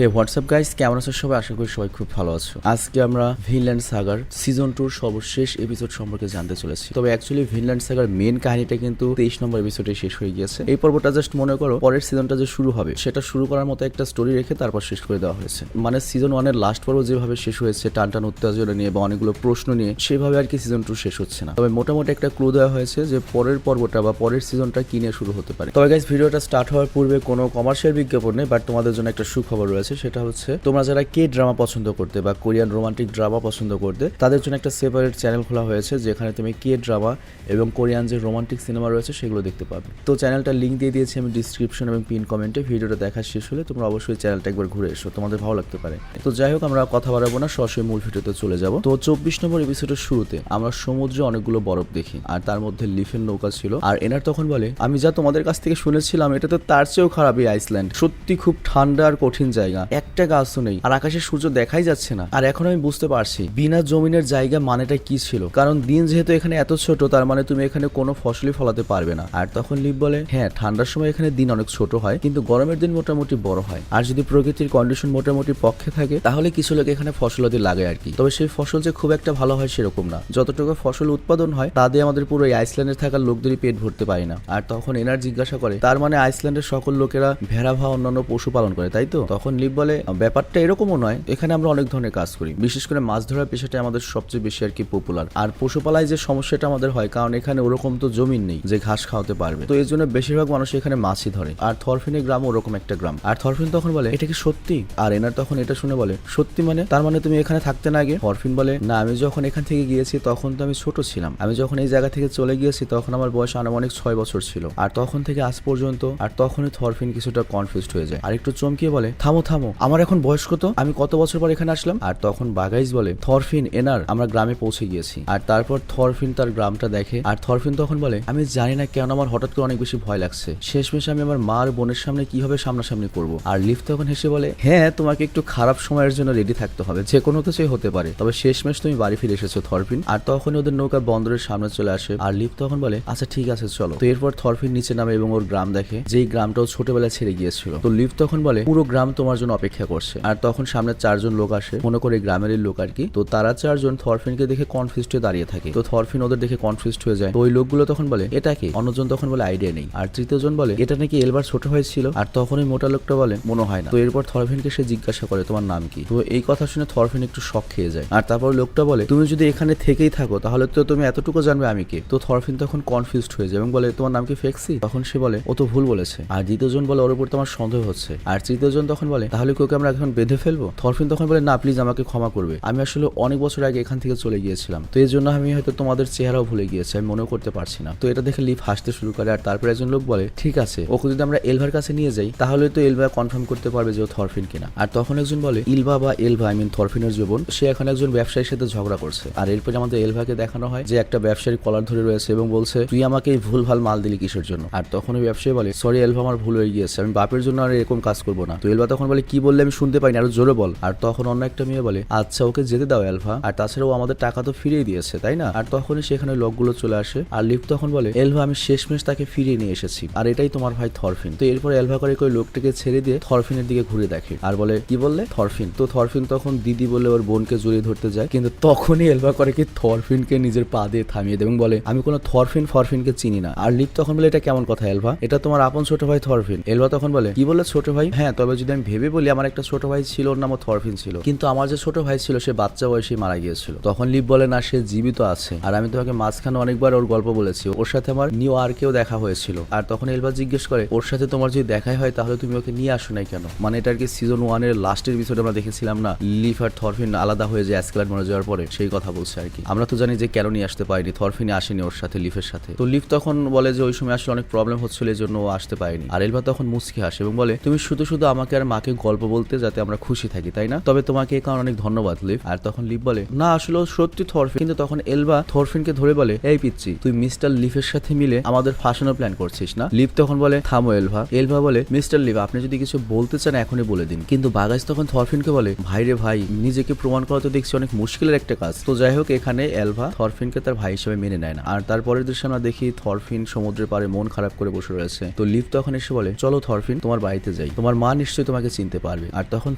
হে WhatsApp guys, কেমন আছো সবাই? আশা করি সবাই খুব ভালো আছো। আজকে আমরা ভিনল্যান্ড সাগার সিজন 2 সর্বশেষ এপিসোড সম্পর্কে জানতে চলেছি। তবে অ্যাকচুয়ালি ভিনল্যান্ড সাগার মেন কাহিনীটা কিন্তু 23 নম্বর এপিসোডে শেষ হয়ে গিয়েছে। এই পর্বটা জাস্ট মনে করো পরের সিজনটা যে শুরু হবে সেটা শুরু করার মতো একটা স্টোরি রেখে তারপর শেষ করে দেওয়া হয়েছে। মানে সিজন 1 এর লাস্ট পর্ব যেভাবে শেষ হয়েছে টানটান উত্তেজনা নিয়ে বা অনেকগুলো প্রশ্ন নিয়ে, সেভাবে আর কি সিজন 2 শেষ হচ্ছে না। তবে মোটামুটি একটা ক্লু দেওয়া হয়েছে যে পরের পর্বটা বা পরের সিজনটা কি নিয়ে শুরু হতে পারে। তবে গাইস, ভিডিওটা স্টার্ট হওয়ার পূর্বে কোনো কমার্শিয়াল বিজ্ঞাপন নেই, বাট তোমাদের জন্য একটা সুখবর রয়েছে। সেটা হচ্ছে তোমরা যারা কে ড্রামা পছন্দ করতে বা কোরিয়ান রোমান্টিক ড্রামা পছন্দ করতে, তাদের জন্য একটা সেপারেট চ্যানেল খোলা হয়েছে যেখানে তুমি কে ড্রামা এবং কোরিয়ান যে রোমান্টিক সিনেমা রয়েছে সেগুলো দেখতে পাবে। তো চ্যানেলটার লিঙ্ক দিয়ে দিয়েছি আমি ডিসক্রিপশন এবং পিন কমেন্টে। ভিডিওটা দেখা শেষ হলে তোমরা অবশ্যই চ্যানেলটা একবার ঘুরে এসো, তোমাদের ভালো লাগতে পারে। তো যাই হোক, আমরা কথা বাড়াবো না, সরাসরি মূল ভিডিওতে চলে যাব। তো 24 নম্বর এপিসোডের শুরুতে আমরা সমুদ্রে অনেকগুলো বরফ দেখি, আর তার মধ্যে লিফের নৌকা ছিল। আর এনার তখন বলে, আমি যা তোমাদের কাছ থেকে শুনেছিলাম এটা তো তার চেয়েও খারাপ। এই আইসল্যান্ড সত্যি খুব ঠান্ডা আর কঠিন জায়গা, একটা গাছও নেই আর আকাশে সূর্য দেখাই যাচ্ছে না। আর এখন আমি বুঝতে পারছি বিনা জমিনের জায়গা মানেটা কি ছিল, কারণ দিন যেহেতু এখানে এত ছোট, তার মানে তুমি এখানে কোনো ফসলই ফলাতে পারবে না। আর তখন লিভ বলে, হ্যাঁ ঠান্ডার সময় এখানে দিন অনেক ছোট হয়, কিন্তু গরমের দিন মোটামুটি বড় হয়। আর যদি প্রকৃতির কন্ডিশন মোটামুটি পক্ষে থাকে তাহলে কিছু লোক এখানে ফসলাদি লাগায় আর কি। তবে সেই ফসল যে খুব একটা ভালো হয় সেরকম না, যতটুকু ফসল উৎপাদন হয় তা দিয়ে আমাদের পুরো এই আইসল্যান্ডে থাকা লোকদেরই পেট ভরতে পারে না। আর তখন এনার জিজ্ঞাসা করে, তার মানে আইসল্যান্ডের সকল লোকেরা ভেড়া বা অন্যান্য পশু পালন করে, তাই তো? তখন লিভ বলে, ব্যাপারটা এরকমও নয়, এখানে আমরা অনেক ধরনের কাজ করি, বিশেষ করে মাছ ধরার পেশাটা আমাদের সবচেয়ে বেশি আর কি পপুলার। আর পশুপালায় যে সমস্যাটা আমাদের হয়, কারণ এখানে ওরকম তো জমিন নেই যে ঘাস খাওয়াতে পারবে, তো এই জন্য বেশিরভাগ মানুষ এখানে মাছই ধরে। আর থরফিনের গ্রাম ওরকম একটা গ্রাম। আর থরফিন তখন বলে, এটা কি সত্যি? আর এনার তখন এটা শুনে বলে, সত্যি মানে? তার মানে তুমি এখানে থাকতে না আগে? থরফিন বলে, না, আমি যখন এখান থেকে গিয়েছি তখন তো আমি ছোট ছিলাম। আমি যখন এই জায়গা থেকে চলে গিয়েছি তখন আমার বয়স আনুমানিক 6 বছর ছিল। আর তখন থেকে আজ পর্যন্ত। আর তখনই থরফিন কিছুটা কনফিউজড হয়ে যায় আর একটু চমকিয়ে বলে, থামো থামো, আমার এখন বয়স কত? আমি কত বছর পর এখানে আসলাম? আর তখন বাগাইজ বলে, থরফিন, এনার আমরা গ্রামে পৌঁছে গিয়েছি। আর তারপর থরফিন তার গ্রামটা দেখে। আর থরফিন তখন বলে, আমি জানি না কেন আমার হঠাৎ করে অনেক বেশি ভয় লাগছে, শেষমেশ আমি আমার মা আর বোনের সামনে কিভাবে সামনাসামনি করব। আর লিফ তখন হেসে বলে, হ্যাঁ তোমাকে একটু খারাপ সময়ের জন্য রেডি থাকতে হবে, যে কোনো কিছুই হতে পারে, তবে শেষমেশ তুমি বাড়ি ফিরে এসেছো থরফিন। আর তখনই ওদের নৌকা বন্দরের সামনে চলে আসে। আর লিফ তখন বলে, আচ্ছা ঠিক আছে চলো। তো এরপর থরফিন নিচে নামে এবং ওর গ্রাম দেখে, যেই গ্রামটাও ছোটবেলায় ছেড়ে গিয়েছিল। তো লিফ তখন বলে, পুরো গ্রাম তোমার জন্য অপেক্ষা করছে। আর তখন সামনে 4 জন লোক আসে, মনে করে গ্রামেরই লোক আর কি। তো তারা 4 জন থরফিনকে দেখে কনফিউজড হয়ে দাঁড়িয়ে থাকে। তো থরফিন ওদের দেখে কনফিউজড হয়ে যায়। তো ওই লোকগুলো তখন বলে, এটা কি? অন্যজন তখন বলে, আইডিয়া নেই। আর তৃতীয় জন বলে, এটা নাকি এলবার ছোট ভাই ছিল। আর তখন ওই মোটা লোকটা বলে, মনে হয় না। তো এরপর থরফিনকে সে জিজ্ঞাসা করে, তোমার নাম কি? তো এই কথা শুনে থরফিন একটু শক খেয়ে যায়। আর তারপর লোকটা বলে, তুমি যদি এখানে থেকেই থাকো তাহলে তো তুমি এতটুকু জানবে আমি কে। তো থরফিন তখন কনফিউজড হয়ে যায় এবং বলে, তোমার নাম কি ফেক্সি? তখন সে বলে, ও তো ভুল বলেছে। আর দ্বিতীয় জন বলে, ওর উপর তোমার সন্দেহ হচ্ছে। আর তৃতীয় জন তখন বলে, তাহলে ওকে আমরা এখন বেঁধে ফেলবো? থরফিন তখন বলে, না প্লিজ আমাকে ক্ষমা করবে, আমি আসলে অনেক বছর আগে এখান থেকে চলে গিয়েছিলাম, তো এই জন্য আমি হয়তো তোমাদের চেহারাও ভুলে গিয়েছি, আমি মনেও করতে পারছি না। তো এটা দেখে লিফ হাসতে শুরু করে। আর তারপরে একজন লোক বলে, ঠিক আছে, ওকে যদি আমরা এলভার কাছে নিয়ে যাই তাহলে তো এলভা কনফার্ম করতে পারবে যে ও থরফিন কিনা। আর তখন একজন বলে, ইলভা বা এলভা, আই মিন থরফিনের জীবন, সে এখন একজন ব্যবসায়ীর সাথে ঝগড়া করছে। আর এরপরে আমাদের এলভাকে দেখানো হয় যে একটা ব্যবসায়ী কলার ধরে রয়েছে এবং বলছে, তুই আমাকে এই ভুল ভাল মাল দিলি কিসের জন্য? আর তখন ওই ব্যবসায়ী বলে, সরি এলভা, আমার ভুল হয়ে গিয়েছে, আমি বাপের জন্য আর এরকম কাজ করবো না। তো এলভা তখন বলে, কি বললে আমি শুনতে পাইনি, আরো জোরে বল। আর তখন অন্য একটা মেয়ে বলে, আচ্ছা ওকে যেতে দাও এলভা, আর তাছাড়াও আমাদের টাকা তো ফিরিয়ে দিয়েছে তাই না? আর তখনই সেখানে লোকগুলো চলে আসে। আর লিফ তখন বলে, এলভা, আমি শেষমেশ তাকে ফিরিয়ে নিয়ে এসেছি, আর এটাই তোমার ভাই থরফিন। তো এরপর এলভা করে ওই লোকটাকে ছেড়ে দিয়ে থরফিনের দিকে ঘুরে দেখে আর বলে, কি বললে? থরফিন। তো থরফিন তখন দিদি বলে ওর বোনকে জড়িয়ে ধরতে যায়, কিন্তু তখনই এলভা করে কি থরফিনকে নিজের পা দিয়ে থামিয়ে দেয় এবং বলে, আমি কোনো থরফিন ফরফিনকে চিনি না। আর লিফ তখন বলে, এটা কেমন কথা এলভা, এটা তোমার আপন ছোট ভাই থরফিন। এলভা তখন বলে, কি বলে ছোট ভাই? হ্যাঁ, তবে যদি আমি ভেবে বলি, আমার একটা ছোট ভাই ছিল, ওর নামও থরফিন ছিল, কিন্তু আমার যে ছোট ভাই ছিল সে বাচ্চা বয়সে মারা গিয়েছিল। তখন লিফ বলে, না, সে জীবিত আছে, আর আমি তোমাকে মাঝখানে অনেকবার ওর গল্প বলেছি, ওর সাথে আমার নিউ আর্কেও দেখা হয়েছিল। আর তখন এলভা জিজ্ঞেস করে, ওর সাথে তোমার যদি দেখাই হয় তাহলে তুমি ওকে নিয়ে আসো নাই কেন? মানে এটা আর কি সিজন 1 এর লাস্টের এপিসোডে আমরা দেখেছিলাম না, লিফ আর থরফিন আলাদা হয়ে যায় অ্যাসকেলার মরে যাওয়ার পরে, সেই কথা বলছে আর কি। আমরা তো জানি যে কেন নিয়ে আসতে পারিনি, থরফিন আসেনি ওর সাথে লিফের সাথে। তো লিফ তখন বলে যে ওই সময় আসলে অনেক প্রবলেম হচ্ছিল, এই জন্য ও আসতে পারেনি। আর এলভা তখন মুচকি হাসে এবং বলে, তুমি শুধু শুধু আমাকে আর মাকে গল্প বলতে যাতে আমরা খুশি থাকি, তাই না? তবে তোমাকে এই কারণে অনেক ধন্যবাদ লিফ। আর তখন লিফ বলে, না আসলে সত্যি থরফিন। কিন্তু তখন এলভা থরফিনকে ধরে বলে, এই পিচ্ছি, তুই মিস্টার লিফের সাথে মিলে আমাদের ফাঁসানোর প্ল্যান করছিস না? লিফ তখন বলে, থামো এলভা। এলভা বলে, মিস্টার লিফ, আপনি যদি কিছু বলতে চান এখনই বলে দিন। কিন্তু বাগাইজ তখন থরফিনকে বলে, ভাই রে ভাই, নিজেকে প্রমাণ করা তো দেখছি অনেক মুশকিলের একটা কাজ। তো যাই হোক, এখানে এলভা থরফিনকে তার ভাই হিসেবে মেনে নেয় না। আর তারপরের দৃশ্যে আমরা দেখি থরফিন সমুদ্রের পাড়ে মন খারাপ করে বসে রয়েছে। তো লিফ তখন এসে বলে, চলো থরফিন, তোমার বাড়িতে যাই, তোমার মা নিশ্চয়ই তোমাকে চিনতে চিনতে পারবে। আর তখন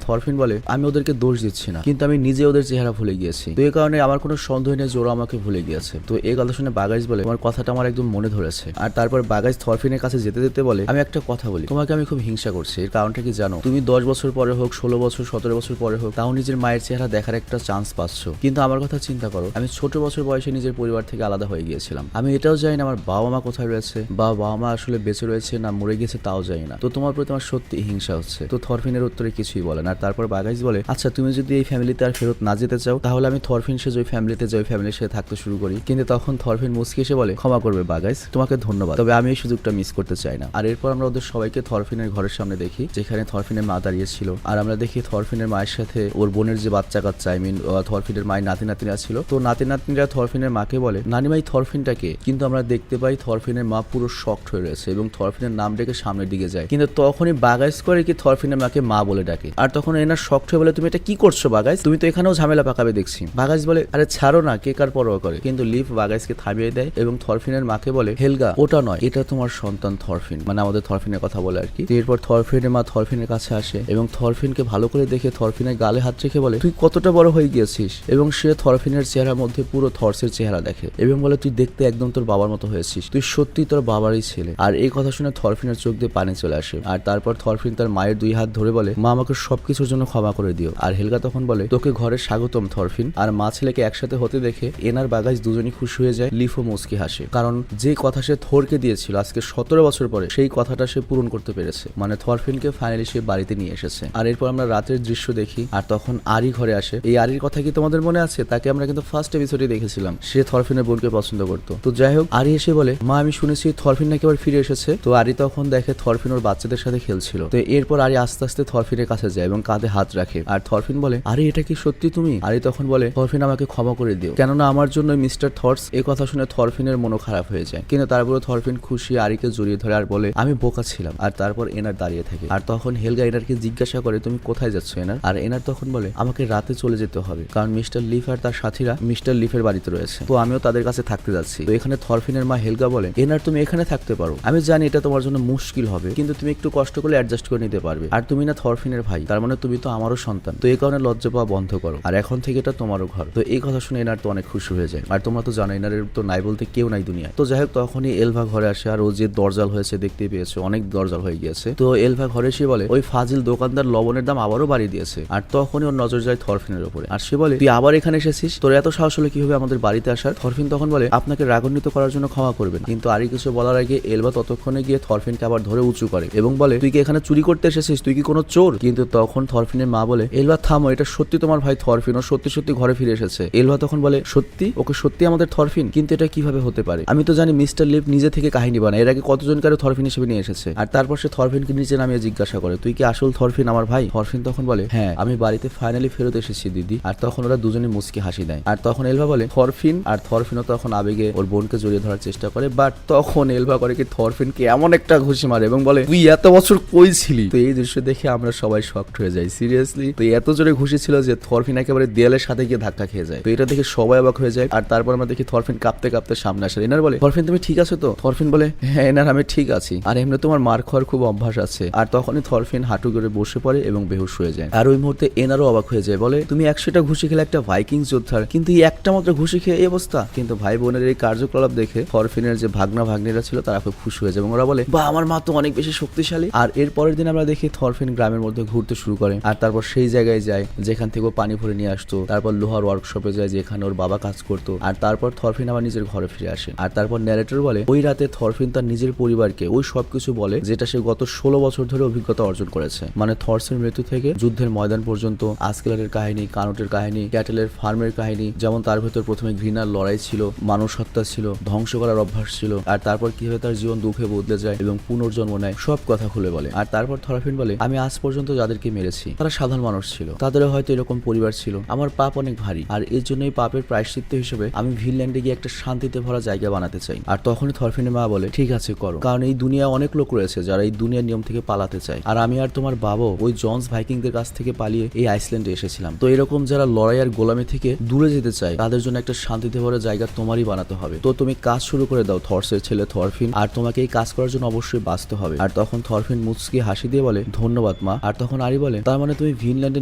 থরফিন বলে আমি ওদেরকে দোষ দিচ্ছি না, কিন্তু আমি নিজে ওদের চেহারা ভুলে গিয়েছি, তো এই কারণে আমার কোনো সন্দেহ নেই যে ওরা আমাকে ভুলে গিয়েছে। তো এই কথা শুনে বাগাইস বলে তোমার কথাটা আমার একদম মনে ধরেছে। আর তারপর বাগাইস থরফিনের কাছে যেতে যেতে বলে আমি একটা কথা বলি, তোমাকে আমি খুব হিংসা করছি। এর কারণটা কি জানো? তুমি 10 বছর পরে হোক, 16 বছর 17 বছর পরে হোক, তাও নিজের মায়ের চেহারা দেখার একটা চান্স পাচ্ছ, কিন্তু আমার কথা চিন্তা করো, আমি ছোট বছর বয়সে নিজের পরিবার থেকে আলাদা হয়ে গিয়েছিলাম। আমি এটাও জানি না আমার বাবা মা কোথায় রয়েছে, বা বাবা মা আসলে বেঁচে রয়েছে না মরে গেছে তাও জানি না। তো তোমার প্রতি আমার সত্যি হিংসা হচ্ছে। তো থরফিনের উত্তরে কিছুই বলে না। আর তারপর বাগাইস বলে আচ্ছা তুমি যদি এই ফ্যামিলিতে আর ফেরত না যেতে চাও, তাহলে আমি থরফিন সে ওই ফ্যামিলিতে যাই, ফ্যামিলির সাথে থাকতে শুরু করি। কিন্তু তখন থরফিন মুচকি এসে বলে ক্ষমা করবে বাগাইস, তোমাকে ধন্যবাদ, তবে আমি এই সুযোগটা মিস করতে চাই না। আর এরপর আমরা ওদের সবাইকে থরফিনের ঘরের সামনে দেখি, যেখানে থরফিনের মা দাঁড়িয়েছিল। আর আমরা দেখি থরফিনের মায়ের সাথে ওর বোনের যে বাচ্চা কাচ্চা, আই মিন থরফিনের মায়ের নাতি নাতনিরা ছিল। তো নাতি নাতনিরা থরফিনের মাকে বলে নানিমাই থরফিনটাকে, কিন্তু আমরা দেখতে পাই থরফিনের মা পুরো শকড হয়ে রয়েছে এবং থরফিনের নাম ডেকে সামনের দিকে যায়। কিন্তু তখনই বাগাইস করে কি থরফিনের মাকে মা বলে ডাকে। আর তখন এনার শকড হয়ে বলে তুমি এটা কি করছো বাগাইস, তুমি তো এখানেও ঝামেলা পাকাবে দেখছি। বাগাইস বলে আরে ছাড়ো না, কে কার পরোয়া করে। কিন্তু লিফ বাগাইসকে থামিয়ে দেয় এবং থরফিনের মাকে বলে হেলগা ওটা নয়, এটা তোমার সন্তান থরফিন, মানে আমাদের থরফিনের কথা বলে আর কি। এরপর থরফিনের মা থরফিনের কাছে আসে এবং থরফিনকে ভালো করে দেখে থরফিনের গালে হাত রেখে বলে তুই কতটা বড় হয়ে গিয়েছিস। এবং সে থরফিনের চেহারার মধ্যে পুরো থর্সের চেহারা দেখে এবং বলে তুই দেখতে একদম তোর বাবার মতো হয়েছিস, তুই সত্যি তোর বাবারই ছেলে। আর এই কথা শুনে থরফিনের চোখ দিয়ে পানি চলে আসে। আর তারপর থরফিন তার মায়ের 2 হাত ধরে বলে মা আমাকে সবকিছুর জন্য ক্ষমা করে দিও। আর হেলগা তখন বলে তোকে ঘরে স্বাগতম থরফিন। আর মা ছেলেকে একসাথে হতে দেখে এনার বাগাইস দুজনই খুশি হয়ে যায়। লিফও মুচকি হাসে, কারণ যে কথা সে থরকে দিয়েছিল আজকে 17 বছর পরে, সেই কথাটা সে পূরণ করতে পেরেছে, মানে থরফিনকে ফাইনালি সে বাড়িতে নিয়ে এসেছে। আর এরপর আমরা রাতের দৃশ্য দেখি। আর তখন আরি ঘরে আসে। এই আরির কথা কি তোমাদের মনে আছে? তাকে আমরা কিন্তু ফার্স্ট এপিসোডে দেখেছিলাম, সে থরফিনের বোনকে পছন্দ করতো। তো যাই হোক, আরি এসে বলে মা আমি শুনেছি থরফিন নাকি আবার ফিরে এসেছে। তো আরি তখন দেখে থরফিন ওর বাচ্চাদের সাথে খেলছিল। তো এরপর আরি আস্তে আস্তে থরফিনের কাছে যায় এবং কাঁধে হাত রাখে। আর থরফিন বলে আরে এটা কি সত্যি তুমি? আরি তখন বলে থরফিন আমাকে ক্ষমা করে দিও, কেননা আমার জন্য মিস্টার থর্স। এই কথা শুনে থরফিনের মনও খারাপ হয়ে যায়, কিন্তু তারপরে থরফিন খুশি আরিকে জড়িয়ে ধরে আর বলে আমি বোকা ছিলাম। আর তারপর এনার দাঁড়িয়ে থাকে। আর তখন হেলগা এনারকে জিজ্ঞাসা করে তুমি কোথায় যাচ্ছ এনার? আর এনার তখন বলে আমাকে রাতে চলে যেতে হবে, কারণ মিস্টার লিফ আর তার সাথীরা মিস্টার লিফের বাড়িতে রয়েছে, তো আমিও তাদের কাছে থাকতে যাচ্ছি। তো এখানে থরফিনের মা হেলগা বলে এনার তুমি এখানে থাকতে পারো, আমি জানি এটা তোমার জন্য মুশকিল হবে, কিন্তু তুমি একটু কষ্ট করলে অ্যাডজাস্ট করে নিতে পারবে। আর তুমি না থরফিনের ভাই, তার মানে তুমি তো আমারও সন্তান, তো এই কারণে লজ্জা পাওয়া বন্ধ করো, আর এখন থেকে এটা তোমারও ঘর। তো এই কথা শুনে এনার তো অনেক খুশি হয়ে যায়। আর তোমরা তো জানো এনারের তো নাই বলতে কেউ নাই দুনিয়ায়। তো যাই হোক, তখনই এলভা ঘরে আসে। আর ও যে দরজাল হয়েছে দেখতে পেয়েছে, অনেক দরজাল হয়ে গিয়েছে। তো এলভা ঘরে এসে বলে ওই ফাজিল দোকানদার লবণের দাম আবারও বাড়িয়ে দিয়েছে। আর তখনই ওর নজর যায় থরফিনের উপরে। আর সে বলে তুই আবার এখানে এসেছিস, তোর এত সাহস হলো কিভাবে আমাদের বাড়িতে আসার? থরফিন তখন বলে আপনাকে রাগান্বিত করার জন্য ক্ষমা করবেন। কিন্তু আরি কিছু বলার আগে এলভা ততক্ষণে গিয়ে থরফিনকে আবার ধরে উঁচু করে এবং বলে তুই কি এখানে চুরি করতে এসেছিস? তুই কি কোনো চোর? কিন্তু তখন থরফিনের মা বলে এলভা থামো, এটা সত্যি তোমার ভাই থরফিন, ও সত্যি সত্যি ঘরে ফিরে এসেছে। এলভা তখন বলে সত্যি? ওকে সত্যি আমাদের থরফিন? কিন্তু এটা কিভাবে হতে পারে? আমি তো জানি মিস্টার লিফ নিজে থেকে কাহিনী বানায়, এর আগে কতজন কারো থরফিন হিসেবে নিয়ে এসেছে। আর তারপর সে থরফিনকে নিচে নামিয়ে জিজ্ঞাসা করে তুই কি আসল থরফিন আমার ভাই? থরফিন তখন বলে হ্যাঁ, আমি বাড়িতে ফাইনালি ফেরত এসেছি দিদি। আর তখন ওরা দুজনে মুচকি হাসি দেয়। আর তখন এলভা বলে থরফিন, আর থরফিনও তখন আবেগে ওর বোনকে জড়িয়ে ধরার চেষ্টা করে। বাট তখন এলভা করে কি থরফিনকে এমন একটা ঘুষি মারে এবং বলে তুই এত বছর কই ছিলি? তো এই দৃশ্য দেখে আমরা সবাই শকড হয়ে যাই, সিরিয়াসলি। তো এত জোরে ঘুষি ছিল যে থরফিন একেবারে দেয়ালের সাথে গিয়ে ধাক্কা খেয়ে যায়। তো এটা দেখে সবাই অবাক হয়ে যায়। আর তারপর আমরা দেখি থরফিন কাঁপতে কাঁপতে সামনে আসে। এনার বলে থরফিন তুমি ঠিক আছো তো? থরফিন বলে হ্যাঁ এনার আমি ঠিক আছি, আর এমনি তোমার মার খাওয়ার খুব অভ্যাস আছে। আর তখনই থরফিন হাঁটু করে বসে পড়ে এবং বেহুশ হয়ে যায়। আর ওই মুহূর্তে এনারও অবাক হয়ে যায়, বলে তুমি 100টা ঘুষি খেলে একটা ভাইকিং যোদ্ধার, কিন্তু এই একটা মাত্র ঘুষি খেয়ে এই অবস্থা। কিন্তু ভাই বোনের এই কার্যকলাপ দেখে থরফিনের যে ভাগনা ভাগ্নিরা ছিল তারা খুব খুশি হয়ে যায় এবং ওরা বলে বা আমার মা তো অনেক বেশি শক্তিশালী। আর এর পরের দিন আমরা দেখি থরফিন গ্রামের মধ্যে ঘুরতে শুরু করে। আর তারপর সেই জায়গায় যায় যেখান থেকে ও পানি ভরে নিয়ে আসতো। তারপর লোহার ওয়ার্কশপে যায় যেখানে ওর বাবা কাজ করতো। আর তারপর থরফিন আবার নিজের ঘরে ফিরে আসে। আর তারপর ন্যারেটর বলে ওই রাতে থরফিন তার নিজের পরিবারকে ওই সবকিছু বলে যেটা সে গত 16 বছর ধরে অভিজ্ঞতা অর্জন করেছে, মানে থর্সের মৃত্যু থেকে যুদ্ধের ময়দান পর্যন্ত, আজকেলারের কাহিনী, কানুটের কাহিনী, ক্যাটেলের ফার্মের কাহিনী, যেমন তার ভেতর প্রথমে ঘৃণার লড়াই ছিল, মানুষ হত্যা ছিল, ধ্বংস করার অভ্যাস ছিল, আর তারপর কিভাবে তার জীবন দুঃখে বদলে যায় এবং পুনর্জন্ম নেয়, সব কথা খুলে বলে। আর তারপর থরফিন বলে আমি আজ পর্যন্ত যাদেরকে মেরেছি তারা সাধারণ মানুষ ছিল, তাদেরও হয়তো এরকম পরিবার ছিল। আমার পাপ অনেক ভারী, আর এর জন্যই পাপের প্রায়শ্চিত্ত হিসেবে আমি ভিনল্যান্ডে গিয়ে একটা শান্তিতে ভরা জায়গা বানাতে চাই। আর তখনই থরফিনের মা বলে ঠিক আছে করো, কারণ এই দুনিয়ায় অনেক লোক রয়েছে যারা এই দুনিয়ার নিয়ম থেকে পালাতে চায়, আর আমি আর তোমার বাবাও ওই জন্স ভাইকিংদের কাছ থেকে পালিয়ে এই আইসল্যান্ডে এসেছিলাম। তো এরকম যারা লড়াই আর গোলামি থেকে দূরে যেতে চায় তাদের জন্য একটা শান্তিতে ভরা জায়গা তোমারই বানাতে হবে। তো তুমি কাজ শুরু করে দাও থর্সের ছেলে থরফিন, আর তোমাকে এই কাজ করার জন্য অবশ্যই বাঁচতে হবে। আর তখন থরফিন মুচকি হাসি দিয়ে বলে ধন্যবাদ ধন্যবাদ মা। আর তখন আরি বলে তার মানে তুমি ভিনল্যান্ডে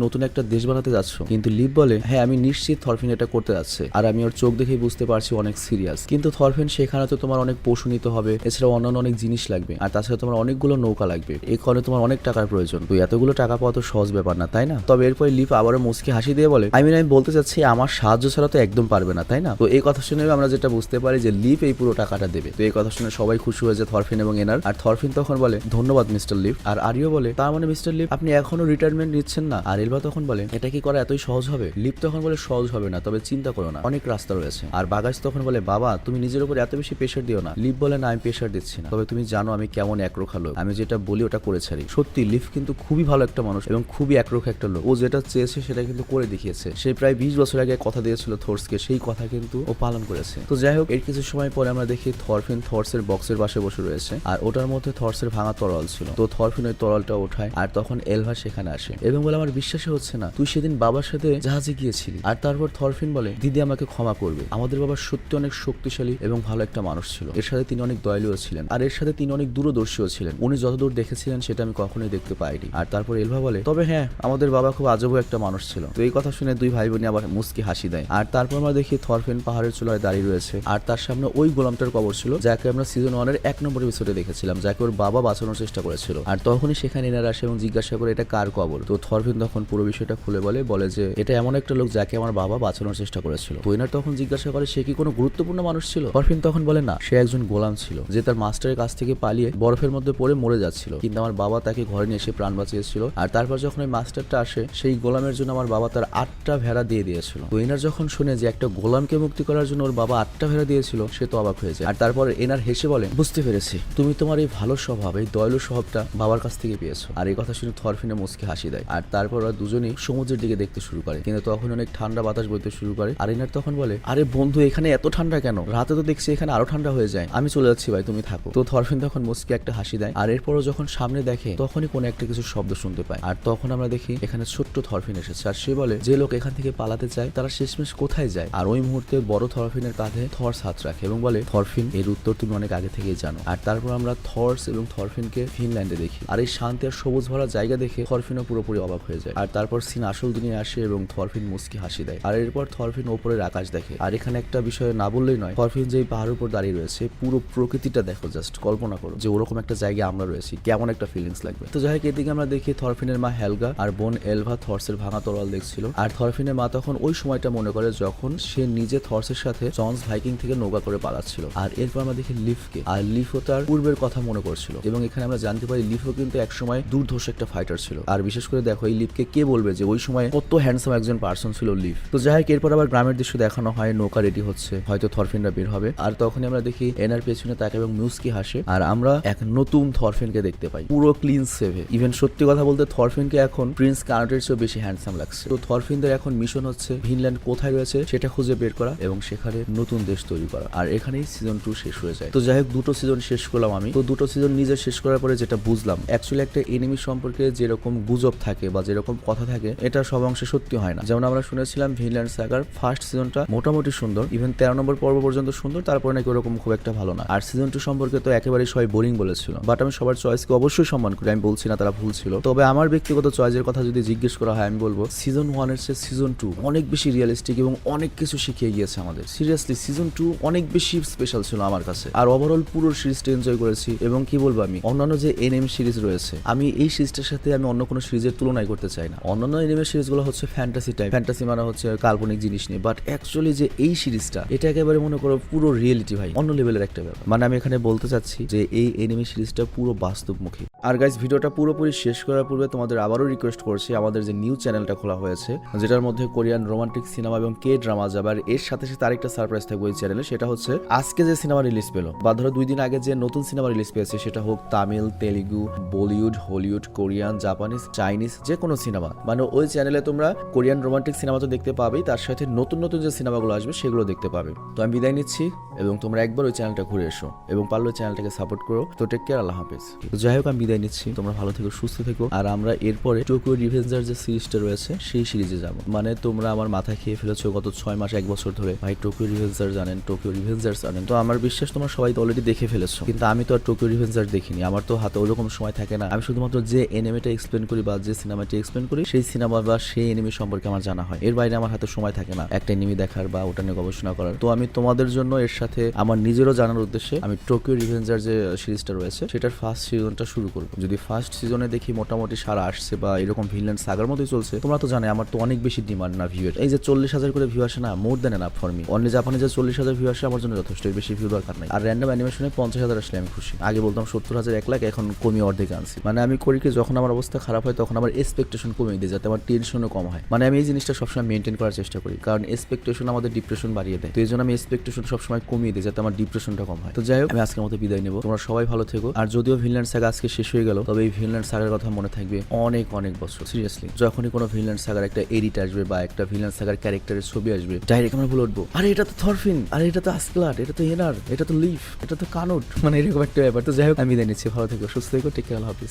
নতুন একটা দেশ বানাতে যাচ্ছ? কিন্তু লিভ বলে হ্যাঁ আমি নিশ্চিত থরফিন এটা করতে যাচ্ছে, আর আমি ওর চোখ দেখেই বুঝতে পারছি অনেক সিরিয়াস। কিন্তু থরফিন সেখানে তো তোমার অনেক পশু নিতে হবে, এছাড়া অন্যান্য অনেক জিনিস লাগবে, আর তাছাড়া তোমার অনেকগুলো নৌকা লাগবে, এই কারণে তোমার অনেক টাকার প্রয়োজন, তো এতগুলো টাকা পাওয়া তো সহজ ব্যাপার না, তাই না? তবে এরপরে লিভ আবারও মুচকি হাসি দিয়ে বলে আমি বলতে চাচ্ছি আমার সাহায্য ছাড়া তো একদম পারবে না, তাই না? তো এই কথা শুনে আমরা যেটা বুঝতে পারি যে লিভ এই পুরো টাকাটা দেবে। তো এই কথা শুনে সবাই খুশি হয়ে যায়, থরফিন এবং এনার। আর থরফিন তখন বলে ধন্যবাদ মিস্টার লিভ। আর আরিও বলে তার মানে মিস্টার লিভ আপনি এখনো রিটায়ারমেন্ট নিচ্ছেন না? আর এলভা তখন বলে এটা কি করা এতই সহজ হবে? লিভ তখন বলে সহজ হবে না, তবে চিন্তা করো না, অনেক রাস্তা রয়েছে। আর বাগাস তখন বলে বাবা তুমি নিজের উপর এত বেশি প্রেশার দিও না। লিভ বলে না আমি প্রেশার দিচ্ছি না, তবে তুমি জানো আমি কেমন একরোখা লোক, আমি যেটা বলি ওটা করে ছাড়ি। সত্যি লিভ কিন্তু খুবই ভালো একটা মানুষ এবং খুবই একরোখা একটা লোক, ও যেটা চেয়েছে সেটা কিন্তু করে দেখিয়েছে। সে প্রায় 20 বছর আগে কথা দিয়েছিল থর্সকে, সেই কথা কিন্তু ও পালন করেছে। তো যাই হোক, এর কিছু সময় পরে আমরা দেখি থরফিন থর্সের বক্সের পাশে বসে রয়েছে, আর ওটার মধ্যে থর্সের ভাঙা তরল ছিল। তো থরফিন ওই তরলটা ওঠায়, আর তখন এলভা সেখানে আসে এবং বলে আমার বিশ্বাসই হচ্ছে না তুই সেদিন বাবার সাথে জাহাজে গিয়েছিলি। আর তারপর থরফিন বলে দিদি আমাকে ক্ষমা করবে, আমাদের বাবা সত্যি অনেক শক্তিশালী এবং ভালো একটা মানুষ ছিল, এর সাথে তিনি অনেক দয়ালুও ছিলেন, আর এর সাথে তিনি অনেক দূরদর্শীও ছিলেন, উনি যতদূর দেখেছিলেন সেটা আমি কখনোই দেখতে পাইনি। আর তারপর এলভা বলে তবে হ্যাঁ আমাদের বাবা খুব আজব একটা মানুষ ছিল। তো এই কথা শুনে দুই ভাই বোনে আবার মুচকি হাসি দেয়। আর তারপর আমরা দেখি থরফিন পাহাড়ের চূড়ায় দাঁড়িয়ে রয়েছে, আর তার সামনে ওই গোলামটার কবর ছিল যাকে আমরা সিজন 1 এর 1 নম্বর এপিসোডে দেখেছিলাম, যাকে ওর বাবা বাঁচানোর চেষ্টা করেছিল। আর তখনই সেখানে এনারা আসে এবং জিজ্ঞাসা করে এটা কার কবর। তো থরফিন তখন পুরো বিষয়টা খুলে বলে যে এটা এমন একটা লোক যাকে আমার বাবা বাঁচানোর চেষ্টা করেছিল। তো এনার তখন জিজ্ঞাসা করে সে কি কোনো গুরুত্বপূর্ণ মানুষ ছিল? থরফিন তখন বলে না, সে একজন গোলাম ছিল যে তার মাস্টারের কাছ থেকে পালিয়ে বরফের মধ্যে পড়ে মরে যাচ্ছিল, কিন্তু আমার বাবা তাকে ঘরে নিয়ে এসে প্রাণ বাঁচিয়েছিল। আর তারপর যখন ওই মাস্টারটা আসে সেই গোলামের জন্য আমার বাবা তার 8টা ভেড়া দিয়ে দিয়েছিল। তো এনার যখন শুনে যে একটা গোলামকে মুক্তি করার জন্য ওর বাবা 8টা ভেড়া দিয়েছিল, সে তো অবাক হয়ে যায়। আর তারপর এনার হেসে বলে বুঝতে পেরেছি তুমি তোমার এই ভালো স্বভাব, এই দয়ালু স্বভাবটা বাবার কাছ থেকে পেয়েছো। আর এই কথা শুনে থরফিনে মুচকি হাসি দেয়। আর তারপর ওরা দুজনেই সমুদ্রের দিকে দেখতে শুরু করে, কিন্তু তখন অনেক ঠান্ডা বাতাস বইতে শুরু করে। আর এনার তখন বলে আরে বন্ধু এখানে এত ঠান্ডা কেন? রাতে তো দেখছি এখানে আরো ঠান্ডা হয়ে যায়, আমি চলে যাচ্ছি ভাই তুমি থাকো। তো থরফিন তখন মুচকি একটা হাসি দেয়। আর এরপরও যখন সামনে দেখে তখনই কোনো একটা কিছু শব্দ শুনতে পায়, আর তখন আমরা দেখি এখানে ছোট্ট থরফিন এসেছে। আর সে বলে যে লোক এখান থেকে পালাতে চায় তারা শেষমেশ কোথায় যায়? আর ওই মুহূর্তে বড় থরফিনের কাঁধে থর্স হাত রাখে এবং বলে থরফিন এর উত্তর তুমি অনেক আগে থেকেই জানো। আর তারপর আমরা থর্স এবং থরফিনকে ফিনল্যান্ডে দেখি, আর এই শান্তি আর সবুজ ভরা জায়গা দেখে থরফিনও পুরোপুরি অবাক হয়ে যায়। আর তারপর সিন আসল দুনিয়া আসে এবং থরফিন মুচকি হাসি দেয়। আর এরপর থরফিন ওপরের আকাশ দেখে। আর এখানে একটা বিষয় না বললেই নয়, থরফিন যেই পাহাড়ের উপর দাঁড়িয়ে রয়েছে পুরো প্রকৃতিটা দেখো, জাস্ট কল্পনা করো যে ওরকম একটা জায়গায় আমরা রয়েছি, কেমন একটা ফিলিংস লাগবে। তো যাই হোক, এদিকে আমরা দেখি থরফিনের মা হেলগা আর বোন এলভা থর্সের ভাঙা তরল দেখছিল। আর থরফিনের মা তখন ওই সময়টা মনে করে যখন সে নিজে থর্সের সাথে জন্স ভাইকিং থেকে নৌকা করে পালাচ্ছিল। আর এরপর আমরা দেখি লিফকে, আর লিফও তার পূর্বের কথা মনে করছিল এবং এখানে আমরা জানতে পারি লিফও কিন্তু একসময় দুর্ধর্ষ একটা ফাইটার ছিল। আর বিশেষ করে দেখো এই লিফকে কে বলবে যে ওই সময় কত হ্যান্ডসাম একজন পার্সন ছিল লিফ। তো যাই হোক, এরপর আবার গ্রামের দৃশ্য দেখানো হয়, নৌকা রেডি হচ্ছে, হয়তো থরফিনরা বের হবে। আর তখনই আমরা দেখি এনার পেছনে তাকে এবং মুচকি হাসে, আর আমরা এক নতুন থরফিনকে দেখতে পাই, পুরো ক্লিন সেভে। ইভেন সত্যি কথা বলতে থরফিনকে এখন প্রিন্স কার্টের চেয়েও বেশি হ্যান্ডসাম লাগছে। তো থরফিনদের এখন মিশন হচ্ছে ভিনল্যান্ড কোথায় রয়েছে সেটা খুঁজে বের করা এবং সেখানে নতুন দেশ তৈরি করা। আর এখানেই সিজন 2 শেষ হয়ে যায়। তো যাই হোক, দুটো সিজন শেষ করলাম আমি। তো দুটো সিজন নিজে শেষ করার পরে যেটা বুঝলাম, অ্যাকচুয়ালি একটা এনিমি সম্পর্কে যেরকম গুজব থাকে বা যেরকম কথা থাকে এটা সব অংশে সত্যি হয় না। যেমন আমরা শুনেছিলাম ভিনল্যান্ড সাগার ফার্স্ট সিজনটা মোটামুটি সুন্দর, ইভেন 13 নম্বর পর্ব পর্যন্ত সুন্দর, তারপরে নাকি ওরকম খুব একটা ভালো না। আর সিজন 2 সম্পর্কে তো একেবারে সবাই বোরিং বলেছিল, বাট আমি সবার চয়েসকে অবশ্যই সম্মান করি, আমি বলছি না তারা ভুল ছিল। তবে আমার ব্যক্তিগত চয়েসের কথা যদি জিজ্ঞেস করা হয়, আমি বলবো সিজন 1 এর চেয়ে সিজন 2 অনেক বেশি রিয়েলিস্টিক এবং অনেক কিছু শিখিয়ে গিয়েছে আমাদের। সিরিয়াসলি সিজন 2 অনেক বেশি স্পেশাল ছিল আমার কাছে। আর ওভারঅল পুরো সিরিজটা এনজয় করেছি। এবং কি বলবো, আমি অন্যান্য যে এনিমে সিরিজ রয়েছে, আমি এই সিরিজটার সাথে আমি অন্য কোনো সিরিজের তুলনায় করতে চাই না। অন্যান্য এনিমে সিরিজগুলো হচ্ছে ফ্যান্টাসি টাইপ, ফ্যান্টাসি মানে হচ্ছে কাল্পনিক জিনিস নিয়ে, বাট অ্যাকচুয়ালি যে এই সিরিজটা, এটা একেবারে মনে করো পুরো রিয়েলিটি ভাই, অন্য লেভেলের একটা ব্যাপার। মানে আমি এখানে বলতে চাচ্ছি যে এই এনিমে সিরিজটা পুরো বাস্তবমুখী। আর গাইস, ভিডিওটা পুরোপুরি শেষ করার পূর্বে তোমাদের আবারও রিকোয়েস্ট করছি, আমাদের যে নিউ চ্যানেলটা খোলা হয়েছে, যেটার মধ্যে কোরিয়ান রোমান্টিক সিনেমা এবং কে ড্রামা যাবে, আর এর সাথে সাথে আরেকটা সারপ্রাইজ থাকবে ওই চ্যানেলে। সেটা হচ্ছে আজকে যে সিনেমা রিলিজ পেলো বা ধরো 2 দিন আগে যে নতুন সিনেমা রিলিজ পেয়েছে, সেটা হোক Tamil, Telugu, Bollywood, Hollywood, Korean, Japanese, Chinese, যে কোনো সিনেমা, মানে ওই চ্যানেলে তোমরা কোরিয়ান রোমান্টিক সিনেমা তো দেখতে পাবেই, তার সাথে নতুন নতুন যে সিনেমাগুলো আসবে সেগুলো দেখতে পাবে। তো আমি বিদায় নিচ্ছি এবং তোমরা একবার ওই চ্যানেলটা ঘুরে এসো এবং পারলে ওই চ্যানেলটাকে সাপোর্ট করো। তো টেক কেয়ার, আল্লাহ হাফেজ। তো যাই হোক, আমি বিদায় নিচ্ছি, তোমরা ভালো থেকো, সুস্থ থেকো। আর আমরা এরপরে টোকিও রিভেঞ্জার যে সিরিজটা রয়েছে সেই সিরিজে যাবো। মানে তোমরা আমার মাথা খেয়ে ফেলেছো গত 6 মাস 1 বছর ধরে, ভাই টোকিও রিভেঞ্জার জানেন, টোকিও রিভেঞ্জার জানেন। তো আমার বিশ্বাস তোমরা সবাই তো অলরেডি দেখে ফেলেছো, কিন্তু আমি তো আর টোকিও রিভেঞ্জার দেখিনি, আমার তো হাতে ওরকম সময় থাকে না। আমি শুধুমাত্র যে এনিমেটা এক্সপ্লেন করি বা যে সিনেমাটি এক্সপ্লেন করি সেই সিনেমা বা সেই এনিমি সম্পর্কে আমার জানা হয়। এর বাইরে আমার হাতে সময় থাকে না একটা এনিমি দেখার বা ওটা নিয়ে গবেষণা করার। তো আমি তোমাদের জন্য এর সাথে আমার নিজেরও জানার উদ্দেশ্যে আমি টোকিও রিভেঞ্জার যে সিরিজটা রয়েছে সেটার ফার্স্ট সিজনটা শুরু করবো। যদি ফার্স্ট সিজনে দেখি মোটামুটি সারা আসছে বা এরকম ভিলেন সাগার মতোই চলছে, তোমরা তো জানো আমার তো অনেক বেশি ডিমান্ড না ভিউয়ের। এই যে 40,000 করে ভিউ আসে না, more then enough for me. Only জাপানে যে 40,000 ভিউ আসে আমার জন্য যথেষ্ট, এর বেশি ভিউ দরকার নাই। আর র্যান্ডম অ্যানিমেশনে 50,000 আসলে আমি খুশি। আগে বলতাম 70,000 1 লাখ, এখন কমিয়ে অর্ধেকে আনছি। মানে আমি করি কি, যখন আমার অবস্থা খারাপ হয় তখন আমার এক্সপেকটেশন কমিয়ে দিই যাতে আমার টেনশনও কম হয়। মানে আমি এই জিনিসটা সবসময় মেনটেন করার চেষ্টা করি, কারণ এক্সপেকটেশন আমাদের ডিপ্রেশন বাড়িয়ে দেয়। তো এই জন্য আমি এক্সপেকটেশন সবসময় কমিয়ে দিই যাতে আমার ডিপ্রেশনটা কম হয়। তো যাই হোক, আমি আজকের মতো বিদায় নেব। তোমরা সবাই ভালো থেকো। আর যদিও ভিনল্যান্ড সাগা আজকে শেষ হয়ে গেল, তবে এই ভিনল্যান্ড সাগার কথা মনে থাকবে অনেক অনেক বছর। সিরিয়াসলি, যখনই কোনো ভিনল্যান্ড সাগার একটা এডিট আসবে বা একটা ভিনল্যান্ড সাগার ক্যারেক্টারের ছবি আসবে, ডাইরেক্ট আমরা বলে উঠবো, আরে এটা তো থরফিন, আরে এটা তো আসক্লাট, এটা তো এনার, এটা তো লিফ, এটা তো কানুট। মানে এরকম একটা ব্যাপার। তো যাই হোক, আমি বিদায় নিচ্ছি। ভালো থেকো, সুস্থ থেকো, টেক কেয়ার, আল্লাহ হাফিজ।